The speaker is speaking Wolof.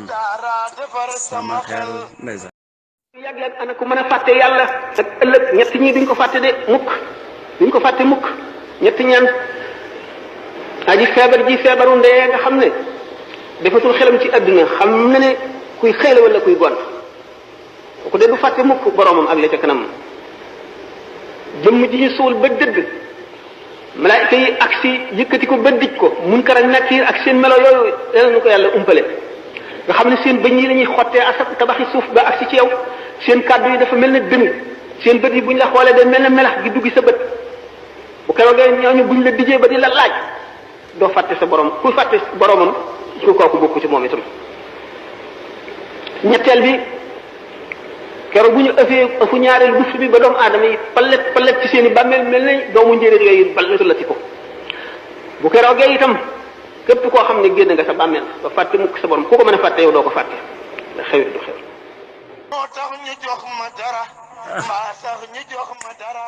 daara defar sama xel. yàgg-yàgg ana ku mën a fàtte yàlla ak ëllëg ñett ñii duñ ko fàtte de mukk duñ ko fàtte mukk ñetti ñaan aji feebar ji feebaru ndee nga xam ne defatul xelam ci àdduna xam na ne kuy xëy la wala kuy gont kooku de du fàtte mukk boromam ak la ca kanam jëmm ji ñu suul ba dëgg malaayika yi ak si yëkkati ko ba dij ko Munkar ak Nakiir ak seen melo yooyu yal na ko yàlla umpale nga xam ne seen bëñ yi la ñuy xottee asab tabaxi suuf ba ak si ci yow seen kàddu yi dafa mel ne dënu seen bët yi buñ la xoolee day mel ne melax gi duggi sa bët bu keroogee ñooñu buñ la dijee ba di la laaj doo fàtte sa borom ku fàtte boromam ku kooku bokku ci moom itam ñetteel bi keroog bu ñu ëfu ñaareel buf bi ba doomu aadama yi palet ci seen i bàmmeel mel ne doomu njéeréer yooyu balletu la ci ko bu keroogee itam képp koo xam ne génn nga sa bàmmeel ba fàtte mukk sa borom ku ko mën a fàtte yow doo ko fàtte da xewit du xew moo tax ñu jox ma dara maa sax ñu jox ma dara